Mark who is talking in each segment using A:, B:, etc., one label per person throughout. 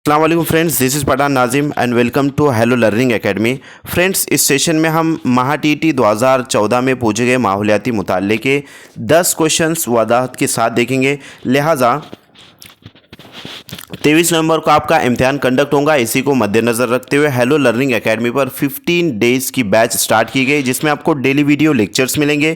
A: अस्सलाम वालेकुम friends, this is Pathan Nazim and welcome to hello learning academy. Friends, इस session में हम महा टीटी 2014 में पूछे गए माहौलियाती मुताले के 10 क्वेश्चंस वदाहत के साथ देखेंगे। लिहाजा 23 नवंबर को आपका इम्तिहान कंडक्ट होगा। इसी को मद्देनज़र रखते हुए हेलो लर्निंग एकेडमी पर 15 डेज़ की बैच स्टार्ट की गई, जिसमें आपको डेली वीडियो लेक्चर्स मिलेंगे।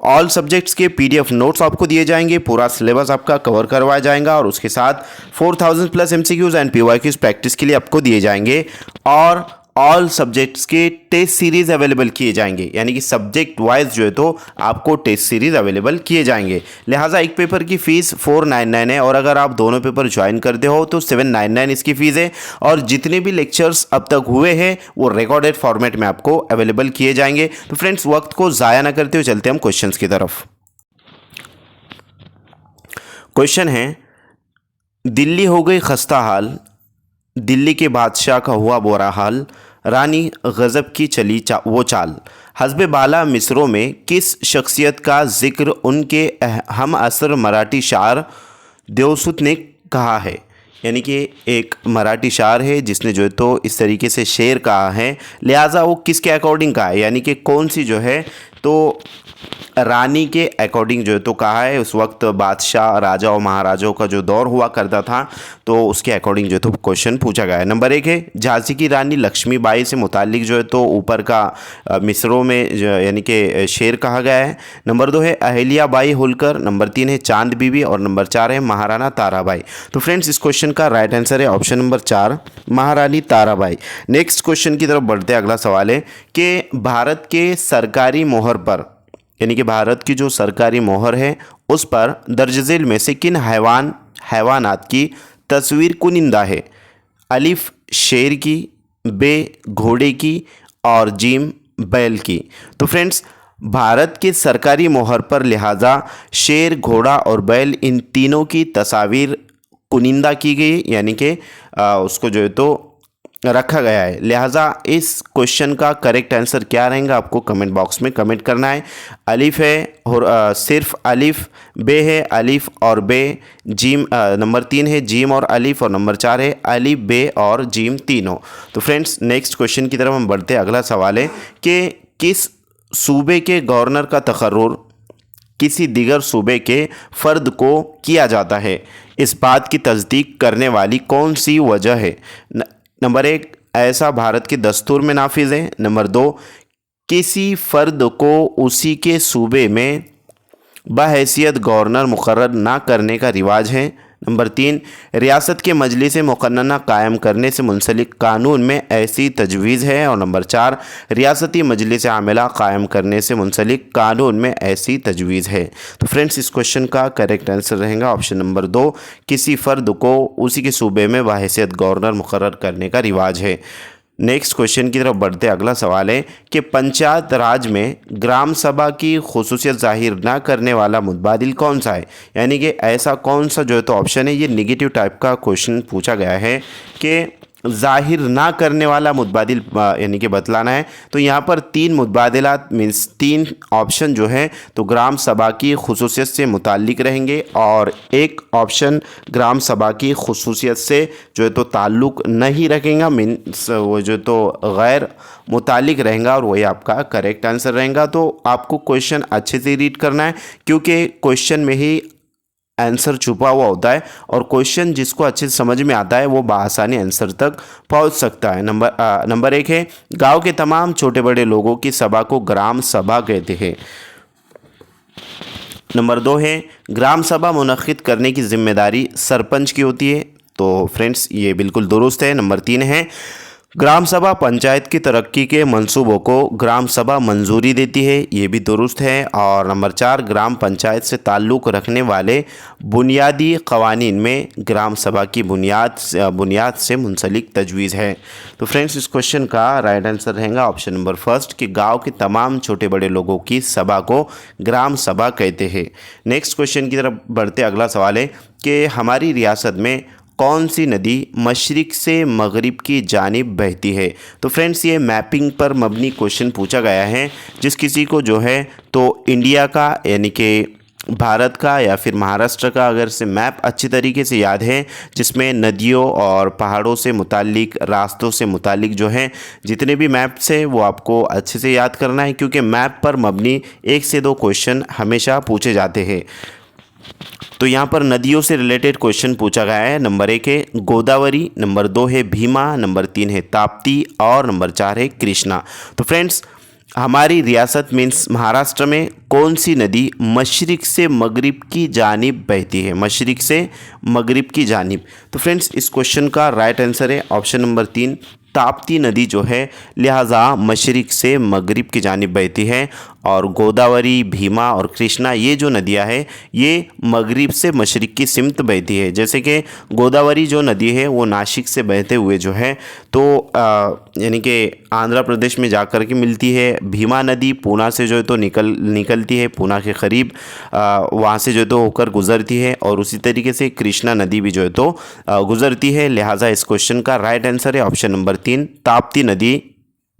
A: ऑल सब्जेक्ट्स के पीडीएफ नोट्स आपको दिए जाएंगे, पूरा सिलेबस आपका कवर करवाया जाएगा और उसके साथ 4000 plus MCQs and PYQs practice के लिए आपको दिए जाएंगे। और ऑल सब्जेक्ट्स के टेस्ट सीरीज अवेलेबल किए जाएंगे, यानी कि सब्जेक्ट वाइज जो है तो आपको टेस्ट सीरीज अवेलेबल किए जाएंगे। लिहाजा एक पेपर की फ़ीस 499 है और अगर आप दोनों पेपर ज्वाइन करते हो तो 799 इसकी फ़ीस है। और जितने भी लेक्चर्स अब तक हुए हैं वो रिकॉर्डेड फॉर्मेट में आपको अवेलेबल किए जाएंगे। तो फ्रेंड्स, वक्त को ज़ाया ना करते हुए चलते हम क्वेश्चंस की तरफ। क्वेश्चन है, दिल्ली हो गई खस्ता हाल, दिल्ली के बादशाह का हुआ बुरा हाल, रानी गज़ब की चली वो चाल। हस्ब बाला मिसरों में किस शख्सियत का जिक्र उनके हम असर मराठी शायर देवसुत ने कहा है? यानी कि एक मराठी शायर है जिसने जो है तो इस तरीके से शेर कहा है, लिहाजा वो किसके अकॉर्डिंग कहा है, यानी कि कौन सी जो है तो रानी के अकॉर्डिंग जो है तो कहा है। उस वक्त बादशाह, राजा और महाराजाओं का जो दौर हुआ करता था, तो उसके अकॉर्डिंग जो है तो क्वेश्चन पूछा गया है। नंबर 1 है, झांसी की रानी लक्ष्मीबाई से मुतालिक जो है तो ऊपर का मिसरों में यानी कि शेर कहा गया है। नंबर 2 है अहिल्या बाई होलकर। नंबर 3 है चांद बीबी और नंबर 4 है महाराणा ताराबाई। तो फ्रेंड्स, इस क्वेश्चन का राइट आंसर है ऑप्शन नंबर 4, महारानी ताराबाई। नेक्स्ट क्वेश्चन की तरफ बढ़ते, अगला सवाल है कि भारत के सरकारी मोहर पर, यानी कि भारत की जो सरकारी मोहर है उस पर दर्ज झेल में से किन हैवानात की तस्वीर कुनिंदा है? अलिफ शेर की, बे घोड़े की और जीम बैल की। तो फ्रेंड्स, भारत के सरकारी मोहर पर लिहाजा शेर, घोड़ा और बैल, इन तीनों की तस्वीर कुनिंदा की गई, यानी कि उसको जो है तो रखा गया है। लिहाजा इस क्वेश्चन का करेक्ट आंसर क्या रहेगा आपको कमेंट बॉक्स में कमेंट करना है। अलिफ है और सिर्फ अलिफ, बे है अलिफ और बे, जीम नंबर 3 है जीम और अलिफ और नंबर 4 है अलिफ, बे और जीम तीनों। तो फ्रेंड्स, नेक्स्ट क्वेश्चन की तरफ हम बढ़ते हैं। अगला सवाल है कि किस सूबे के गवर्नर का तकर्रुर किसी दिगर सूबे के फ़र्द को किया जाता है? इस बात की तस्दीक करने वाली कौन सी वजह है? नंबर 1, ऐसा भारत के दस्तूर में नाफिज है। नंबर 2, किसी फ़र्द को उसी के सूबे में बहैसियत गवर्नर मुकर्रर ना करने का रिवाज है। नंबर 3, रियासत के मजलिस मुक़न्नना कायम करने से मुंसलिक कानून में ऐसी तजवीज़ है। और नंबर 4, रियासती मजलिस आमिला कायम करने से मुंसलिक कानून में ऐसी तजवीज़ है। तो फ्रेंड्स, इस क्वेश्चन का करेक्ट आंसर रहेगा ऑप्शन नंबर 2, किसी फ़र्द को उसी के सूबे में बहैसियत गवर्नर मुकर्रर करने का रिवाज है। नेक्स्ट क्वेश्चन की तरफ बढ़ते, अगला सवाल है कि पंचायत राज में ग्राम सभा की खुसूसियत जाहिर ना करने वाला मुतबादिल कौन सा है? यानी कि ऐसा कौन सा जो है तो ऑप्शन है, ये निगेटिव टाइप का क्वेश्चन पूछा गया है कि जाहिर ना करने वाला मुतबादिल यानी कि बतलाना है। तो यहाँ पर 3 मुतबादिलात मीन्स 3 ऑप्शन जो है तो ग्राम सभा की खुसूसियत से मुताल्लिक रहेंगे और एक ऑप्शन ग्राम सभा की खुसूसियत से जो है तो ताल्लुक़ नहीं रखेगा, मीन्स वो जो तो गैर मुताल्लिक रहेगा और वही आपका करेक्ट आंसर रहेगा। तो आपको क्वेश्चन अच्छे से रीड करना है क्योंकि क्वेश्चन में ही आंसर छुपा हुआ होता है और क्वेश्चन जिसको अच्छे से समझ में आता है वो बआसानी आंसर तक पहुंच सकता है। नंबर 1 है, गांव के तमाम छोटे बड़े लोगों की सभा को ग्राम सभा कहते हैं। नंबर 2 है, ग्राम सभा मुनक्किद करने की जिम्मेदारी सरपंच की होती है। तो फ्रेंड्स, ये बिल्कुल दुरुस्त है। नंबर 3 है, ग्राम सभा पंचायत की तरक्की के मंसूबों को ग्राम सभा मंजूरी देती है, ये भी दुरुस्त है। और नंबर 4, ग्राम पंचायत से ताल्लुक़ रखने वाले बुनियादी क़वानीन में ग्राम सभा की बुनियाद से मुंसलिक तजवीज़ है। तो फ्रेंड्स, इस क्वेश्चन का राइट आंसर रहेगा ऑप्शन नंबर 1 कि गांव के तमाम छोटे बड़े लोगों की सभा को ग्राम सभा कहते हैं। नेक्स्ट क्वेश्चन की तरफ बढ़ते, अगला सवाल है कि हमारी रियासत में कौन सी नदी मशरिक़ से मगरिब की जानिब बहती है? तो फ्रेंड्स, ये मैपिंग पर मबनी क्वेश्चन पूछा गया है। जिस किसी को जो है तो इंडिया का यानी कि भारत का या फिर महाराष्ट्र का अगर से मैप अच्छी तरीके से याद है, जिसमें नदियों और पहाड़ों से मुतालिक, रास्तों से मुतालिक जो है जितने भी मैप्स है वो आपको अच्छे से याद करना है, क्योंकि मैप पर मबनी 1 से 2 क्वेश्चन हमेशा पूछे जाते हैं। तो यहाँ पर नदियों से रिलेटेड क्वेश्चन पूछा गया है। नंबर 1 है गोदावरी, नंबर 2 है भीमा, नंबर 3 है ताप्ती और नंबर 4 है कृष्णा। तो फ्रेंड्स, हमारी रियासत मीन्स महाराष्ट्र में कौन सी नदी मशरिक़ से मगरिब की जानिब बहती है? मशरिक़ से मगरिब की जानिब। तो फ्रेंड्स, इस क्वेश्चन का राइट आंसर है ऑप्शन नंबर 3, ताप्ती नदी जो है लिहाजा मशरिक़ से मगरिब की जानिब बहती है। और गोदावरी, भीमा और कृष्णा ये जो नदियां हैं ये मगरिब से मशरिक़ की सिमत बहती है। जैसे कि गोदावरी जो नदी है वो नासिक से बहते हुए जो है तो यानी कि आंध्र प्रदेश में जाकर के मिलती है। भीमा नदी पूना से जो है तो निकलती है, पूना के करीब वहाँ से जो है तो होकर गुज़रती है। और उसी तरीके से कृष्णा नदी भी जो है तो गुज़रती है। लिहाजा इस क्वेश्चन का राइट आंसर है ऑप्शन नंबर 3, ताप्ती नदी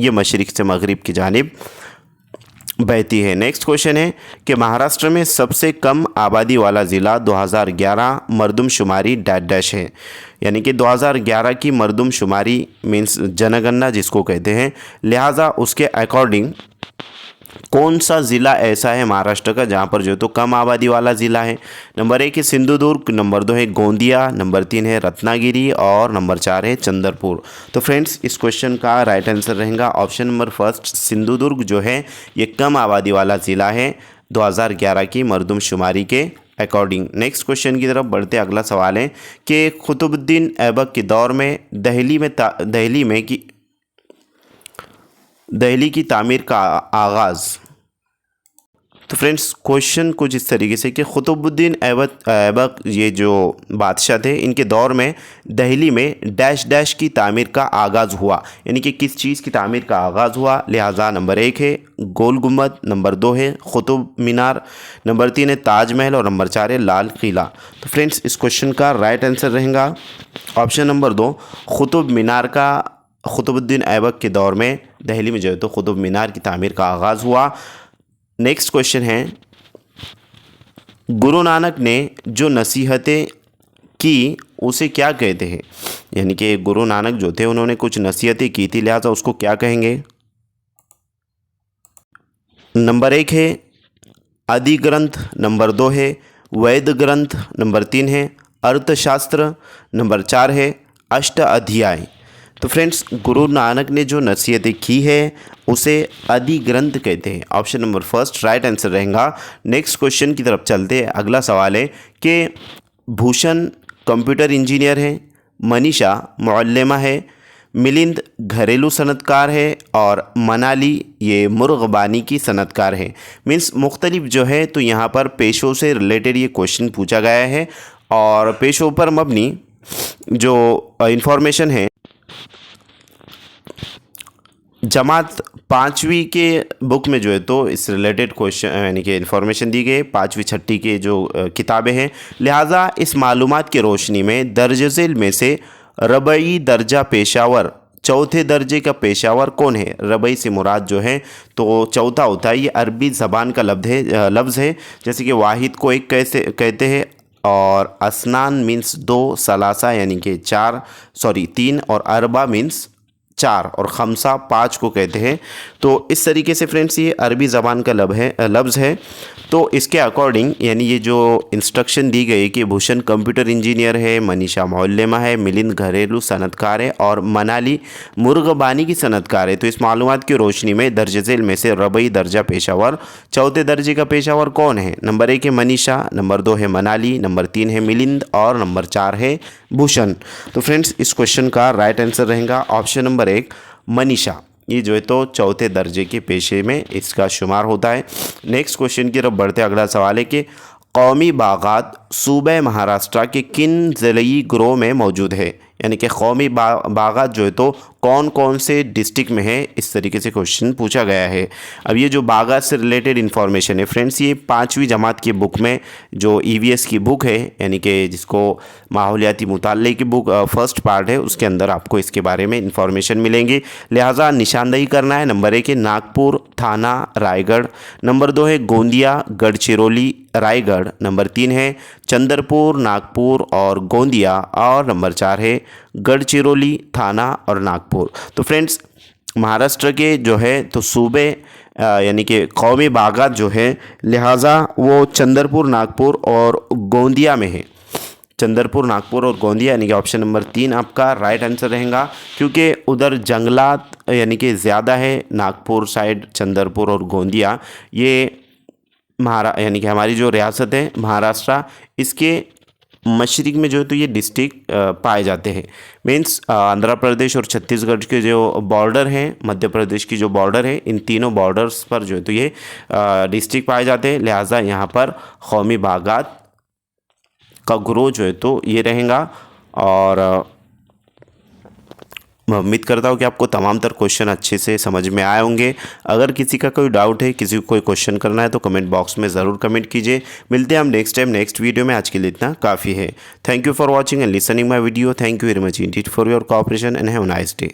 A: ये मशरिक़ से मगरिब की जानिब बहती है। नेक्स्ट क्वेश्चन है कि महाराष्ट्र में सबसे कम आबादी वाला ज़िला 2011 मरदमशुमारी डैश डैश है। यानी कि 2011 की मरदमशुमारी मीन्स जनगणना जिसको कहते हैं, लिहाजा उसके अकॉर्डिंग कौन सा ज़िला ऐसा है महाराष्ट्र का जहाँ पर जो तो कम आबादी वाला ज़िला है? नंबर 1 है सिंधुदुर्ग, नंबर 2 है गोंदिया, नंबर 3 है रत्नागिरी और नंबर 4 है चंद्रपुर। तो फ्रेंड्स, इस क्वेश्चन का राइट आंसर रहेगा ऑप्शन नंबर फर्स्ट, सिंधुदुर्ग जो है ये कम आबादी वाला ज़िला है 2011 की मरदमशुमारी के अकॉर्डिंग। नेक्स्ट क्वेश्चन की तरफ बढ़ते अगला सवाल है कि कुतुबुद्दीन ऐबक के दौर में दहली की तामीर का आगाज़। तो फ्रेंड्स, क्वेश्चन कुछ इस तरीके से कि कुतुबुद्दीन ऐबक ये जो बादशाह थे इनके दौर में दिल्ली में डैश डैश की तामीर का आगाज़ हुआ। यानी कि किस चीज़ की तामीर का आगाज़ हुआ? लिहाजा नंबर 1 है गोल गुम्बद, नंबर 2 है कुतुब मीनार, नंबर 3 है ताजमहल और नंबर 4 है लाल किला। तो फ्रेंड्स, इस क्वेश्चन का राइट आंसर रहेगा ऑप्शन नंबर 2, कुतुब मीनार का कुतुबुद्दीन ऐबक के दौर में दिल्ली में जो है तो कुतुब मीनार की तामीर का आगाज़ हुआ। नेक्स्ट क्वेश्चन है गुरु नानक ने जो नसीहतें की उसे क्या कहते हैं? यानी कि गुरु नानक जो थे उन्होंने कुछ नसीहतें की थी, लिहाजा उसको क्या कहेंगे? नंबर 1 है आदि ग्रंथ, नंबर 2 है वेद ग्रंथ, नंबर 3 है अर्थशास्त्र, नंबर 4 है अष्ट अध्याय। तो फ्रेंड्स, गुरु नानक ने जो नसीहतें की है उसे आदि ग्रंथ कहते हैं। Option number first right answer रहेगा। नेक्स्ट क्वेश्चन की तरफ चलते हैं। अगला सवाल है कि भूषण कंप्यूटर इंजीनियर है, मनीषा मुअल्लिमा है, मिलिंद घरेलू सनतकार है और मनाली ये मुर्गबानी की सनतकार है। मीन्स मुख्तलिफ जो है तो यहाँ पर पेशों से रिलेटेड ये क्वेश्चन पूछा गया है और पेशों पर मबनी जो इंफॉर्मेशन है जमात 5वीं के बुक में जो है तो इस रिलेटेड क्वेश्चन यानी कि इन्फॉर्मेशन दी गई 5वीं 6ठी के जो किताबें हैं। लिहाजा इस मालूमात की रोशनी में दर्ज झेल में से रबई दर्जा पेशावर, चौथे दर्जे का पेशावर कौन है? रबई से मुराद जो है तो चौथा होता है, ये अरबी ज़बान का लफ्ज़ है। जैसे कि वाहिद को एक कैसे कहते हैं और असनान मीन्स 2, सलासा यानी कि 3 और अरबा मीन्स 4 और खमसा 5 को कहते हैं। तो इस तरीके से फ्रेंड्स ये अरबी ज़बान का लफ्ज़ है। तो इसके अकॉर्डिंग यानी ये जो इंस्ट्रक्शन दी गई कि भूषण कंप्यूटर इंजीनियर है, मनीषा मुअल्लिमा है, मिलिंद घरेलू सनतकार है और मनाली मुर्गबानी की सनतकार है। तो इस मालूमात की रोशनी में दर्ज झेल में से रबई दर्जा पेशावर, चौथे दर्जे का पेशावर कौन है? नंबर 1 है मनीषा, नंबर 2 है मनाली, नंबर 3 है मिलिंद और नंबर 4 है भूषण। तो फ्रेंड्स, इस क्वेश्चन का राइट आंसर रहेगा ऑप्शन नंबर 1 मनीषा। ये जो है तो चौथे दर्जे के पेशे में इसका शुमार होता है। नेक्स्ट क्वेश्चन की तरफ बढ़ते अगला सवाल है कि कौमी बागात सूबे महाराष्ट्र के किन ज़िलई ग्रोह में मौजूद है? यानी कि कौमी बागात जो है तो कौन कौन से डिस्ट्रिक्ट में है, इस तरीके से क्वेश्चन पूछा गया है। अब ये जो बागात से रिलेटेड इन्फॉर्मेशन है फ्रेंड्स, ये 5वीं जमात की बुक में जो ईवीएस की बुक है, यानी कि जिसको माहौलियाती मुताले की बुक फर्स्ट पार्ट है, उसके अंदर आपको इसके बारे में इन्फॉर्मेशन मिलेंगी। लिहाजा निशानदेही करना है। नंबर 1 है नागपुर, थाना, रायगढ़। नंबर 2 है गोंदिया, गढ़चिरौली, रायगढ़। नंबर 3 है चंद्रपुर, नागपुर और गोंदिया। और नंबर 4 है गढ़चिरौली, थाना और नागपुर। तो फ्रेंड्स महाराष्ट्र के जो है तो सूबे यानी कि कौमी बागात जो है, लिहाजा वो चंद्रपुर, नागपुर और गोंदिया में है। चंद्रपुर, नागपुर और गोंदिया, यानी कि ऑप्शन नंबर 3 आपका राइट आंसर रहेगा, क्योंकि उधर जंगलात यानी कि ज़्यादा है। नागपुर साइड, चंद्रपुर और गोंदिया, ये यानी कि हमारी जो रियासत है महाराष्ट्र, इसके मशरिक में जो है तो ये डिस्ट्रिक्ट पाए जाते हैं। मीन्स आंध्र प्रदेश और छत्तीसगढ़ के जो बॉर्डर हैं, मध्य प्रदेश की जो बॉर्डर है, इन तीनों बॉर्डर्स पर जो है तो ये डिस्ट्रिक्ट पाए जाते हैं। लिहाजा यहाँ पर कौमी बागात का ग्रो जो है तो ये रहेगा। और मैं उम्मीद करता हूँ कि आपको तमाम तर क्वेश्चन अच्छे से समझ में आए होंगे। अगर किसी का कोई डाउट है, किसी को कोई क्वेश्चन करना है तो कमेंट बॉक्स में ज़रूर कमेंट कीजिए। मिलते हैं हम नेक्स्ट टाइम नेक्स्ट वीडियो में। आज के लिए इतना काफ़ी है। Thank you for watching and listening my video. Thank you very much Indeed for your cooperation and have a nice day.